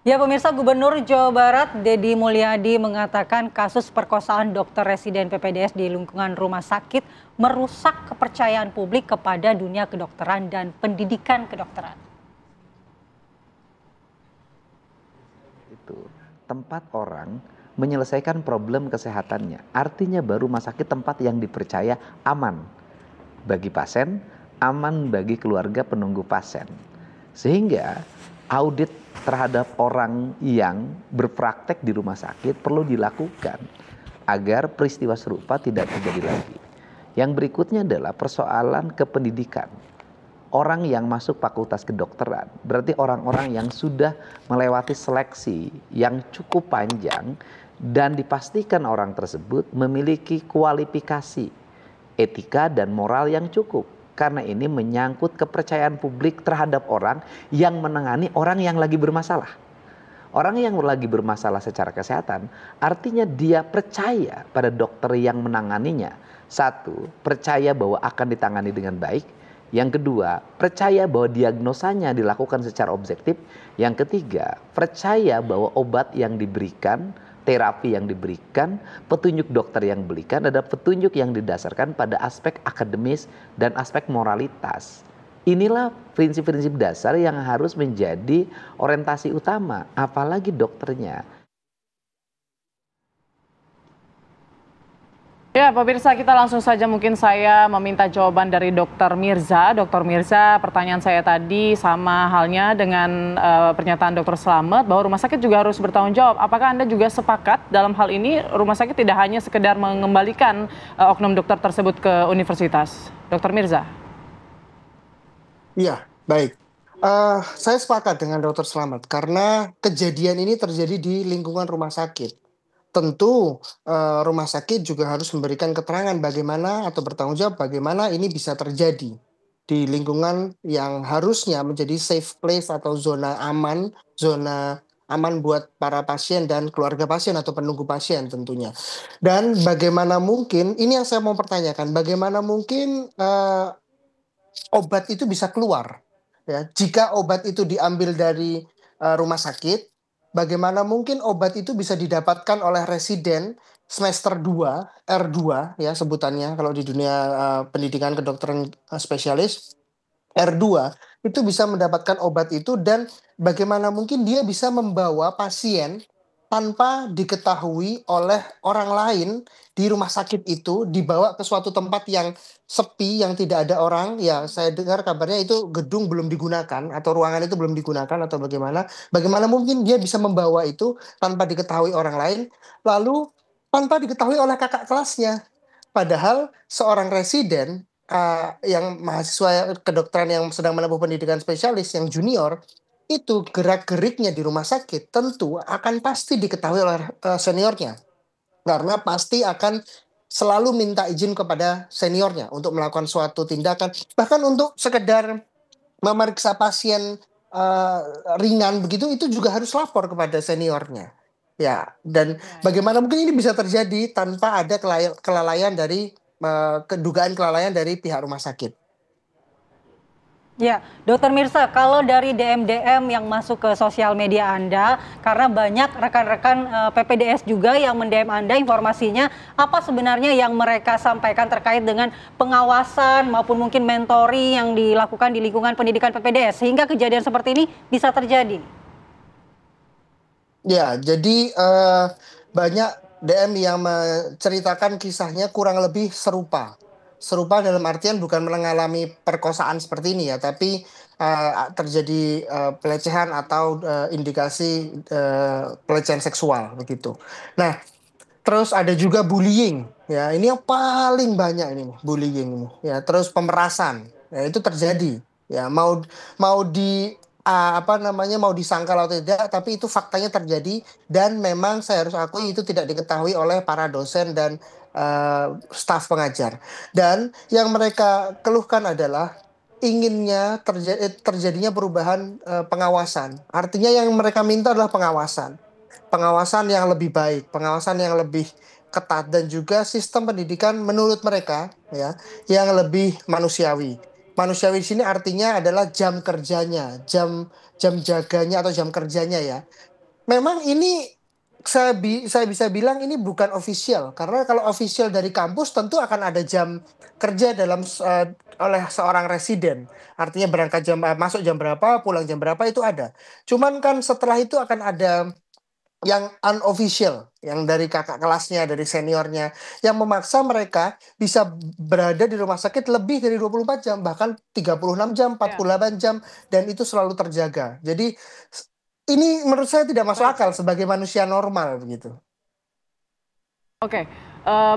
Ya pemirsa, Gubernur Jawa Barat Deddy Mulyadi mengatakan kasus perkosaan dokter residen PPDS di lingkungan rumah sakit merusak kepercayaan publik kepada dunia kedokteran dan pendidikan kedokteran. Itu tempat orang menyelesaikan problem kesehatannya. Artinya baru rumah sakit tempat yang dipercaya aman bagi pasien, aman bagi keluarga penunggu pasien. Sehingga audit terhadap orang yang berpraktek di rumah sakit perlu dilakukan agar peristiwa serupa tidak terjadi lagi. Yang berikutnya adalah persoalan kependidikan. Orang yang masuk fakultas kedokteran berarti orang-orang yang sudah melewati seleksi yang cukup panjang dan dipastikan orang tersebut memiliki kualifikasi etika dan moral yang cukup. Karena ini menyangkut kepercayaan publik terhadap orang yang menangani orang yang lagi bermasalah. Orang yang lagi bermasalah secara kesehatan artinya dia percaya pada dokter yang menanganinya. Satu, percaya bahwa akan ditangani dengan baik. Yang kedua, percaya bahwa diagnosanya dilakukan secara objektif. Yang ketiga, percaya bahwa obat yang diberikan, terapi yang diberikan, petunjuk dokter yang diberikan adalah petunjuk yang didasarkan pada aspek akademis dan aspek moralitas. Inilah prinsip-prinsip dasar yang harus menjadi orientasi utama, apalagi dokternya. Ya, pemirsa, kita langsung saja mungkin saya meminta jawaban dari Dr. Mirza. Dr. Mirza, pertanyaan saya tadi sama halnya dengan pernyataan Dr. Slamet bahwa rumah sakit juga harus bertanggung jawab. Apakah Anda juga sepakat dalam hal ini rumah sakit tidak hanya sekedar mengembalikan oknum dokter tersebut ke universitas? Dr. Mirza. Iya, baik. Saya sepakat dengan Dr. Slamet karena kejadian ini terjadi di lingkungan rumah sakit. Tentu rumah sakit juga harus memberikan keterangan bagaimana atau bertanggung jawab bagaimana ini bisa terjadi di lingkungan yang harusnya menjadi safe place atau zona aman buat para pasien dan keluarga pasien atau penunggu pasien tentunya. Dan bagaimana mungkin, ini yang saya mau pertanyakan, bagaimana mungkin obat itu bisa keluar? Ya, jika obat itu diambil dari rumah sakit, bagaimana mungkin obat itu bisa didapatkan oleh residen semester 2, R2 ya sebutannya kalau di dunia pendidikan kedokteran spesialis, R2 itu bisa mendapatkan obat itu dan bagaimana mungkin dia bisa membawa pasien tanpa diketahui oleh orang lain di rumah sakit itu dibawa ke suatu tempat yang sepi yang tidak ada orang. Ya, saya dengar kabarnya itu gedung belum digunakan atau ruangan itu belum digunakan atau bagaimana mungkin dia bisa membawa itu tanpa diketahui orang lain lalu tanpa diketahui oleh kakak kelasnya. Padahal seorang residen yang mahasiswa kedokteran yang sedang menempuh pendidikan spesialis yang junior itu gerak-geriknya di rumah sakit tentu akan pasti diketahui oleh seniornya karena pasti akan selalu minta izin kepada seniornya untuk melakukan suatu tindakan bahkan untuk sekedar memeriksa pasien ringan begitu itu juga harus lapor kepada seniornya ya dan bagaimana mungkin ini bisa terjadi tanpa ada kelalaian dari kedugaan kelalaian dari pihak rumah sakit. Ya, Dokter Mirza, kalau dari DM-DM yang masuk ke sosial media Anda, karena banyak rekan-rekan PPDS juga yang mend-DM Anda informasinya, apa sebenarnya yang mereka sampaikan terkait dengan pengawasan maupun mungkin mentoring yang dilakukan di lingkungan pendidikan PPDS, sehingga kejadian seperti ini bisa terjadi? Ya, jadi banyak DM yang menceritakan kisahnya kurang lebih serupa. Serupa dalam artian bukan mengalami perkosaan seperti ini ya, tapi terjadi pelecehan atau indikasi pelecehan seksual begitu. Nah, terus ada juga bullying ya, ini yang paling banyak ini bullying ini ya. Terus pemerasan ya, itu terjadi ya mau mau di mau disangkal atau tidak tapi itu faktanya terjadi dan memang saya harus akui itu tidak diketahui oleh para dosen dan staf pengajar dan yang mereka keluhkan adalah inginnya terjadinya perubahan pengawasan. Artinya yang mereka minta adalah pengawasan yang lebih baik, pengawasan yang lebih ketat dan juga sistem pendidikan menurut mereka ya yang lebih manusiawi. manusiawi di sini artinya adalah jam kerjanya, jam jaganya atau jam kerjanya ya. Memang ini saya bisa bilang ini bukan official karena kalau official dari kampus tentu akan ada jam kerja oleh seorang residen. Artinya berangkat masuk jam berapa, pulang jam berapa itu ada. Cuman kan setelah itu akan ada yang unofficial, yang dari kakak kelasnya, dari seniornya, yang memaksa mereka bisa berada di rumah sakit lebih dari 24 jam, bahkan 36 jam, 48 jam, dan itu selalu terjaga. Jadi ini menurut saya tidak masuk akal sebagai manusia normal begitu. Oke,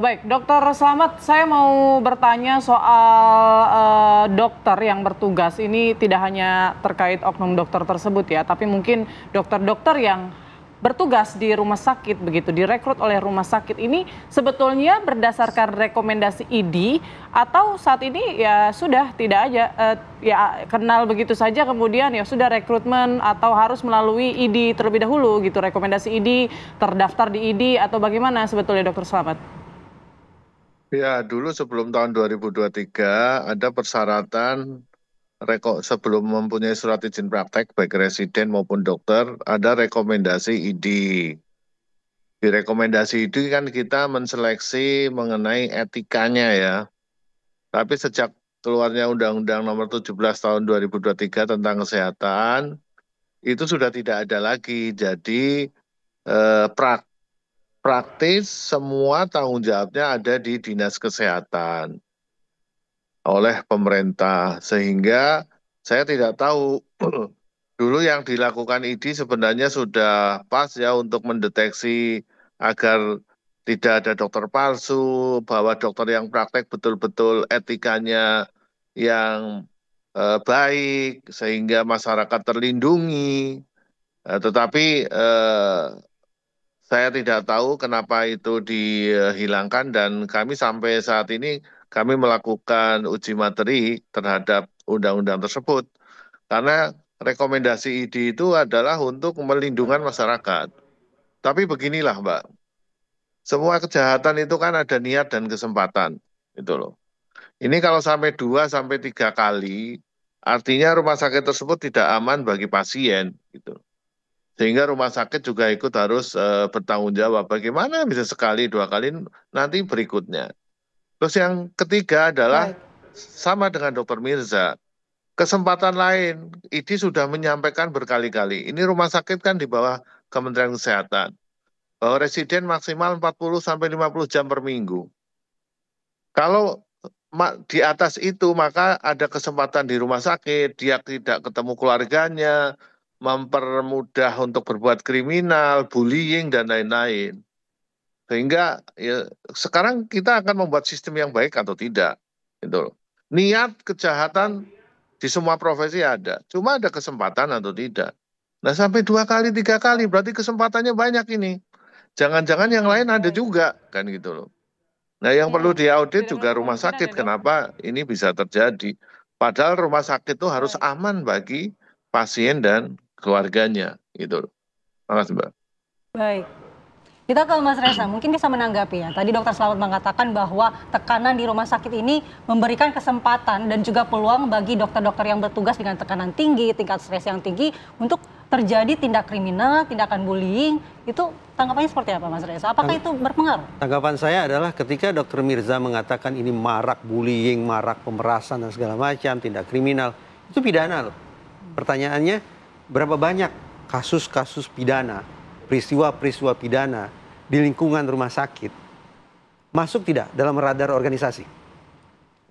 baik, Dokter Slamet, saya mau bertanya soal dokter yang bertugas. Ini tidak hanya terkait oknum dokter tersebut ya, tapi mungkin dokter-dokter yang bertugas di rumah sakit begitu, direkrut oleh rumah sakit ini sebetulnya berdasarkan rekomendasi ID atau saat ini ya sudah tidak aja ya kenal begitu saja kemudian ya sudah rekrutmen atau harus melalui ID terlebih dahulu gitu, rekomendasi ID, terdaftar di ID atau bagaimana sebetulnya Dokter Slamet? Ya, dulu sebelum tahun 2023 ada persyaratan sebelum mempunyai surat izin praktek baik residen maupun dokter ada rekomendasi ID. Di rekomendasi ID kan kita menseleksi mengenai etikanya ya. Tapi sejak keluarnya Undang-Undang Nomor 17 Tahun 2023 tentang kesehatan itu sudah tidak ada lagi. Jadi praktis semua tanggung jawabnya ada di Dinas Kesehatan oleh pemerintah, sehingga saya tidak tahu dulu yang dilakukan ID sebenarnya sudah pas ya untuk mendeteksi agar tidak ada dokter palsu, bahwa dokter yang praktek betul-betul etikanya yang baik sehingga masyarakat terlindungi. Tetapi saya tidak tahu kenapa itu dihilangkan dan kami sampai saat ini kami melakukan uji materi terhadap undang-undang tersebut. Karena rekomendasi ID itu adalah untuk melindungi masyarakat. Tapi beginilah Mbak, semua kejahatan itu kan ada niat dan kesempatan. Itu loh. Ini kalau sampai 2-3 kali, artinya rumah sakit tersebut tidak aman bagi pasien. Gitu. Sehingga rumah sakit juga ikut harus bertanggung jawab. Bagaimana bisa sekali, 2 kali, nanti berikutnya. Terus yang ketiga adalah sama dengan Dr. Mirza. Kesempatan lain, ID sudah menyampaikan berkali-kali. Ini rumah sakit kan di bawah Kementerian Kesehatan. Bahwa residen maksimal 40-50 jam per minggu. Kalau di atas itu maka ada kesempatan di rumah sakit, dia tidak ketemu keluarganya, mempermudah untuk berbuat kriminal, bullying, dan lain-lain. Sehingga ya, sekarang kita akan membuat sistem yang baik atau tidak. Gitu. Niat kejahatan di semua profesi ada, cuma ada kesempatan atau tidak. Nah sampai 2 kali, 3 kali, berarti kesempatannya banyak ini. Jangan-jangan yang lain ada juga, kan gitu loh. Nah yang perlu diaudit juga rumah sakit, kenapa ini bisa terjadi. Padahal rumah sakit itu harus aman bagi pasien dan keluarganya gitu. Terima kasih Mbak. Baik. Kita ke Mas Reza, mungkin bisa menanggapi ya. Tadi Dokter Slamet mengatakan bahwa tekanan di rumah sakit ini memberikan kesempatan dan juga peluang bagi dokter-dokter yang bertugas dengan tekanan tinggi, tingkat stres yang tinggi untuk terjadi tindak kriminal, tindakan bullying. Itu tanggapannya seperti apa Mas Reza? Apakah itu berpengaruh? Tanggapan saya adalah ketika Dokter Mirza mengatakan ini marak bullying, marak pemerasan dan segala macam, tindak kriminal, itu pidana loh. Pertanyaannya, berapa banyak kasus-kasus pidana, peristiwa-peristiwa pidana di lingkungan rumah sakit masuk tidak dalam radar organisasi?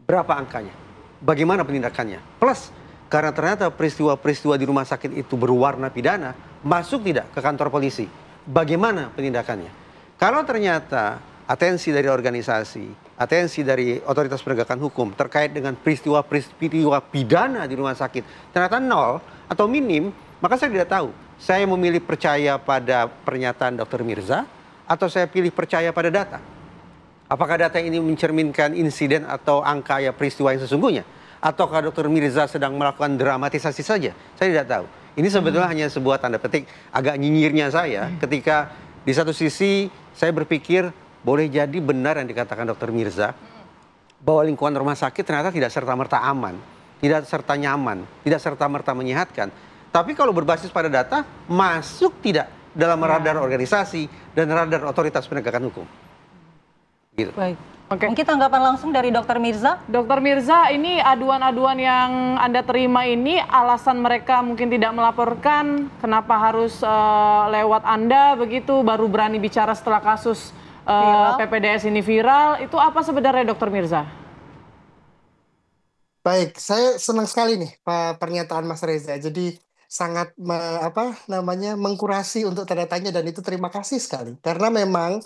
Berapa angkanya? Bagaimana penindakannya? Plus, karena ternyata peristiwa-peristiwa di rumah sakit itu berwarna pidana, masuk tidak ke kantor polisi? Bagaimana penindakannya? Kalau ternyata atensi dari organisasi, atensi dari otoritas penegakan hukum terkait dengan peristiwa-peristiwa pidana di rumah sakit ternyata nol atau minim, maka saya tidak tahu. Saya memilih percaya pada pernyataan Dr. Mirza atau saya pilih percaya pada data. Apakah data ini mencerminkan insiden atau angka ya peristiwa yang sesungguhnya? Ataukah Dr. Mirza sedang melakukan dramatisasi saja? Saya tidak tahu. Ini sebetulnya hanya sebuah tanda petik agak nyinyirnya saya ketika di satu sisi saya berpikir boleh jadi benar yang dikatakan Dr. Mirza bahwa lingkungan rumah sakit ternyata tidak serta-merta aman. tidak serta nyaman, tidak serta-merta menyehatkan. Tapi kalau berbasis pada data, masuk tidak dalam radar organisasi dan radar otoritas penegakan hukum. Gitu. Baik. Oke. Mungkin tanggapan langsung dari Dokter Mirza? Dokter Mirza, ini aduan-aduan yang Anda terima ini alasan mereka mungkin tidak melaporkan, kenapa harus lewat Anda begitu, baru berani bicara setelah kasus PPDS ini viral, itu apa sebenarnya Dokter Mirza? Baik, saya senang sekali nih pernyataan Mas Reza. Jadi sangat mengkurasi untuk tanda tanya, dan itu terima kasih sekali. Karena memang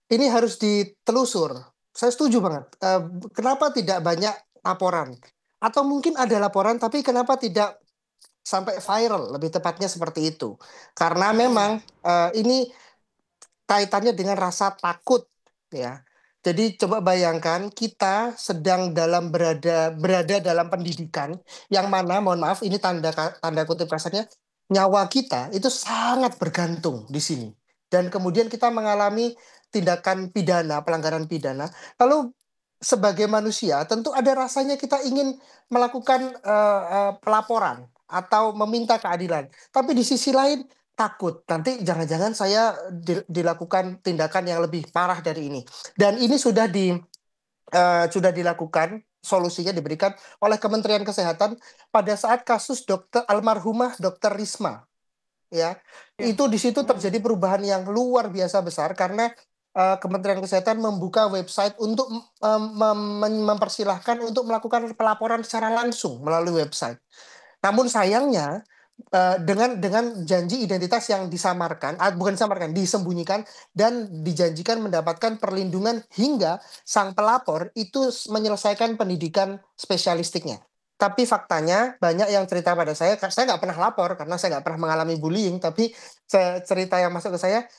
ini harus ditelusur. Saya setuju banget. Kenapa tidak banyak laporan? Atau mungkin ada laporan, tapi kenapa tidak sampai viral? Lebih tepatnya seperti itu. Karena memang ini kaitannya dengan rasa takut, ya. Jadi coba bayangkan kita sedang berada dalam pendidikan yang mana, mohon maaf, ini tanda kutip kasarnya, nyawa kita itu sangat bergantung di sini. Dan kemudian kita mengalami tindakan pidana, pelanggaran pidana. Lalu sebagai manusia tentu ada rasanya kita ingin melakukan pelaporan atau meminta keadilan. Tapi di sisi lain takut, nanti jangan-jangan saya dilakukan tindakan yang lebih parah dari ini. Dan ini sudah dilakukan, solusinya diberikan oleh Kementerian Kesehatan pada saat kasus almarhumah Dokter Risma. Ya, itu di situ terjadi perubahan yang luar biasa besar karena Kementerian Kesehatan membuka website untuk mempersilahkan untuk melakukan pelaporan secara langsung melalui website. Namun sayangnya dengan janji identitas yang disembunyikan dan dijanjikan mendapatkan perlindungan hingga sang pelapor itu menyelesaikan pendidikan spesialistiknya. Tapi faktanya banyak yang cerita pada saya nggak pernah lapor karena saya nggak pernah mengalami bullying, tapi cerita yang masuk ke saya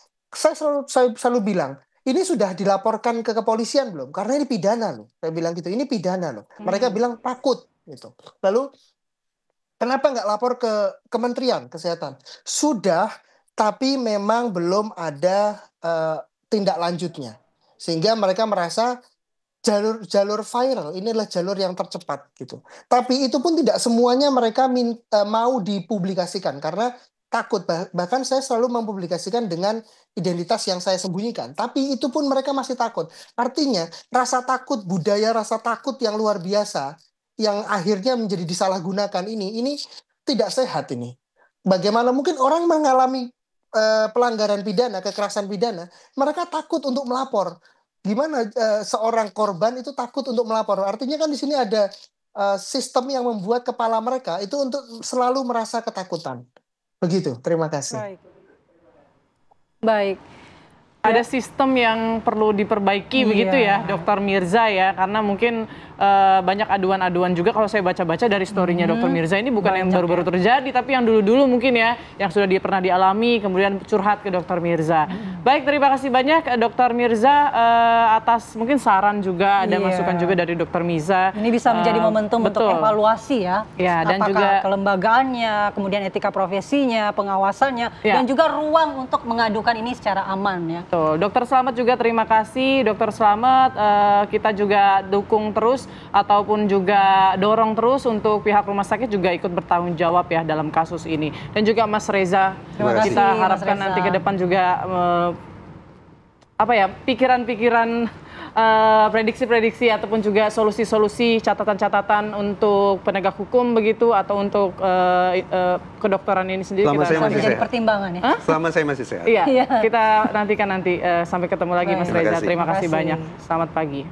selalu bilang, ini sudah dilaporkan ke kepolisian belum? Karena ini pidana loh. Saya bilang gitu, ini pidana loh. Mereka bilang takut gitu. Lalu kenapa nggak lapor ke Kementerian Kesehatan? Sudah, tapi memang belum ada tindak lanjutnya. Sehingga mereka merasa jalur viral ini adalah jalur yang tercepat gitu. Tapi itu pun tidak semuanya mereka mau dipublikasikan karena takut. Bahkan saya selalu mempublikasikan dengan identitas yang saya sembunyikan. Tapi itu pun mereka masih takut. Artinya rasa takut, budaya rasa takut yang luar biasa yang akhirnya menjadi disalahgunakan ini tidak sehat ini. Bagaimana mungkin orang mengalami pelanggaran pidana, kekerasan pidana, mereka takut untuk melapor. Gimana seorang korban itu takut untuk melapor? Artinya kan di sini ada sistem yang membuat kepala mereka itu untuk selalu merasa ketakutan. Begitu, terima kasih. Baik. Ada sistem yang perlu diperbaiki begitu ya, Dokter Mirza ya, karena mungkin banyak aduan-aduan juga kalau saya baca-baca dari story-nya Dokter Mirza ini bukan yang baru-baru terjadi, tapi yang dulu-dulu mungkin ya, yang sudah pernah dialami, kemudian curhat ke Dokter Mirza. Baik, terima kasih banyak Dokter Mirza atas mungkin saran juga, ada masukan juga dari Dokter Mirza. Ini bisa menjadi momentum untuk evaluasi ya. Dan apakah juga kelembagaannya, kemudian etika profesinya, pengawasannya, dan juga ruang untuk mengadukan ini secara aman ya. Betul. Dokter Slamet juga terima kasih. Dokter Slamet, kita juga dukung terus ataupun juga dorong terus untuk pihak rumah sakit juga ikut bertanggung jawab ya dalam kasus ini. Dan juga Mas Reza, kita harapkan nanti ke depan juga pikiran-pikiran, prediksi-prediksi ataupun juga solusi-solusi, catatan-catatan untuk penegak hukum begitu atau untuk kedokteran ini sendiri Selama saya masih jadi sehat. pertimbangan ya. Selama saya masih sehat. Iya, kita nantikan nanti. Sampai ketemu lagi Mas Reza. Terima kasih banyak. Selamat pagi.